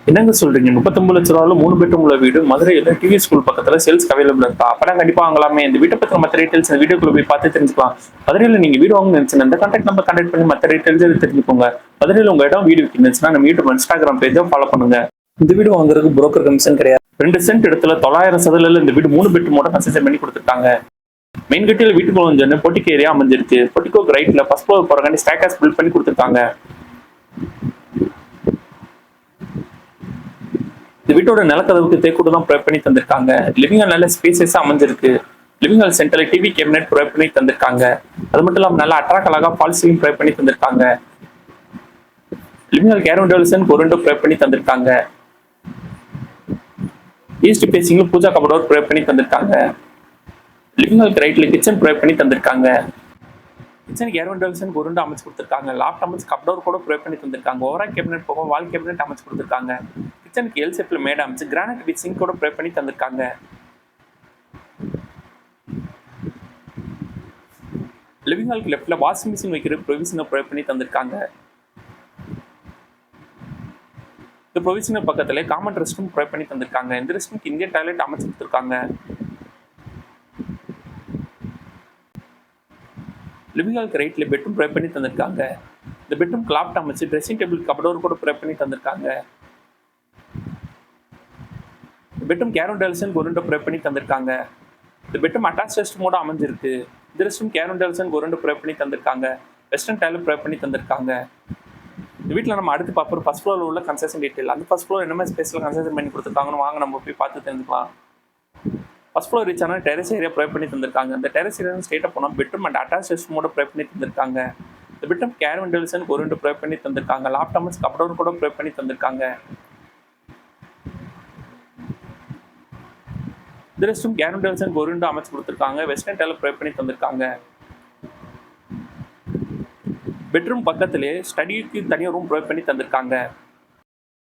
என்னங்க சொல்றீங்க? 39 லட்ச ரூபாய்ல 3 பெட்ரூம் உள்ள வீடு மதுரையில டிவி ஸ்கூல் பக்கத்துல சேல்ஸ்க்கு அவைலபிள் இருக்கா? அப்பனா கண்டிப்பா வாங்கலாமே. இந்த வீட்ட பத்தின மத்த டீடைல்ஸ் இந்த வீடியோக்குள்ள போய் பார்த்து தெரிஞ்சுக்கலாம். மதுரையில நீங்க வீடு வாங்கணும்னு நினைச்சீங்கன்னா இந்த கான்டாக்ட் நம்பர் கான்டாக்ட் பண்ணி மத்த டீடைல்ஸ் தெரிஞ்சுக்கோங்க. மதுரையில உங்க இடம் வீடு விற்கணும்னா நம்ம யூடியூப் இன்ஸ்டாகிராம் பேஜும் ஃபாலோ பண்ணுங்க. இந்த வீடு வாங்குறதுக்கு புரோக்கர் கமிஷன் கிடையாது. 2 சென்ட் இடத்துல 900 சதுரல இந்த வீடு 3 பெட்ரூமோட கன்ஸ்ட்ரக்ஷன் பண்ணி கொடுத்துருக்காங்க. மெயின் கேட்டில் வீட்டுக்குள்ள வந்து பொட்டிக்கு ஏரியா அமைஞ்சிருக்கு. பொட்டிக்கோக்கு ரைட்ல ஃபர்ஸ்ட் ஃப்ளோர் போறக்காண்டி ஸ்டேக்கர்ஸ் பில்ட் பண்ணி கொடுத்துருக்காங்க. இந்த வீட்டோட நிலக்கதவுக்கு தேக்கூட தான் ப்ரொவைட் பண்ணி தந்திருக்காங்க. லிவிங் ஹால் நல்ல ஸ்பேசஸா அமைஞ்சிருக்கு. லிவிங் ஹால் சென்டர்ல டிவி கேபினெட் ப்ரொவைட் பண்ணி தந்திருக்காங்க. அது மட்டும் இல்லாம நல்லா அட்ராக்ட் அழகா ஃபால் சீலிங் ப்ரொவைட் பண்ணி தந்திருக்காங்க. லிவிங் ஹால் கேரன் டெவல்சன் ஒரு விண்டோ ப்ரொவைட் பண்ணி தந்திருக்காங்க. ஈஸ்ட் பேசிங்ல பூஜா கபடோர் ப்ரொவைட் பண்ணி தந்திருக்காங்க. லிவிங் ஹால் ரைட்ல கிச்சன் ப்ரொவைட் பண்ணி தந்திருக்காங்க. கிச்சன் கேரன் டெவல்சன் ஒரு விண்டோ அமைச்சு கொடுத்துருக்காங்க. லாப்ட் அமைச்சு கபடோர் கூட ப்ரொவைட் பண்ணி தந்திருக்காங்க. ஓவரால் கேபினெட் போக வால் கேபினெட் அமைச்சு கொடுத்துருக்காங்க. கிச்சனுக்கு எல் ஷேப்ல மேட் அமைச்சு கிரானைட் வித் சிங்க் கூட ப்ரொவைட் பண்ணி தந்திருக்காங்க. லிவிங் ஹாலுக்கு லெஃப்ட்ல வாஷிங் மிஷின் வைக்கிற ப்ரொவிஷனை ப்ரொவைட் பண்ணி தந்திருக்காங்க. இந்த ப்ரொவிஷனர் பக்கத்துல காமன் ரெஸ்ட் ரூம் ப்ரொவைட் பண்ணி தந்திருக்காங்க. இந்த ரெஸ்ட் ரூமுக்கு இந்தியன் டாய்லெட் அமைச்சு கொடுத்துருக்காங்க. லிவிங் ஹாலுக்கு ரைட்ல பெட்ரூம் ப்ரொவைட் பண்ணி தந்திருக்காங்க. இந்த பெட்ரூம் லாப்ட் அமைச்சு ட்ரெஸ்ஸிங் டேபிள் கபடோர் கூட ப்ரொவைட் பண்ணி தந்திருக்காங்க. பெட்ரூம் கேரன் டெவல்சன் ஒரு விண்டோ ப்ரொவைட் பண்ணி தந்திருக்காங்க. இந்த பெட்ரூம் அட்டாச் ரெஸ்ட் ரூமோட அமைஞ்சிருக்கு. இந்த ரெஸ்ட் ரூம் கேரன் டெவல்சன் ஒரு விண்டோ ப்ரொவைட் பண்ணி தந்திருக்காங்க. வெஸ்டர்ன் டைலும் ப்ரொவைட் பண்ணி தந்திருக்காங்க. இந்த வீட்டில் நம்ம அடுத்து பார்ப்போம் ஃபர்ஸ்ட் ஃப்ளோரில் உள்ள கன்ஸ்ட்ரக்ஷன் டீடைல். அந்த ஃபர்ஸ்ட் ஃப்ளோர் என்ன மாதிரி ஸ்பேஸில் கன்ஸ்ட்ரக்ஷன் பண்ணி கொடுத்துருக்காங்கன்னு வாங்க நம்ம போய் பார்த்து தெரிஞ்சுக்கலாம். ஃபர்ஸ்ட் ஃப்ளோர் ரீச் ஆனால் டெரஸ் ஏரியா ப்ரொவைட் பண்ணி தந்திருக்காங்க. இந்த டெரஸ் ஏரியா ஸ்ட்ரெயிட்டாக போனால் பெட்ரூம் அண்ட் அட்டாச் ரெஸ்ட் ரூமோட ப்ரொவைட் பண்ணி தந்திருக்காங்க. இந்த பெட்ரூம் கேரன் டெவல்சன் ஒரு விண்டோ ப்ரொவைட் பண்ணி தந்திருக்காங்க. லாப்டாப்ஸ் கபடோர் கூட ப்ரொவைட் பண்ணி தந்திருக்காங்க. இந்த ரெஸ்ட் ரூம் கேரன் டெவல்சன் ஒரு விண்டோ அமைச்சு கொடுத்துருக்காங்க. வெஸ்டர்ன் டைல் ப்ரொவைட் பண்ணி தந்திருக்காங்க. பெட்ரூம் பக்கத்திலே ஸ்டடிக்கு தனியாக ரூம் ப்ரொவைட் பண்ணி தந்திருக்காங்க.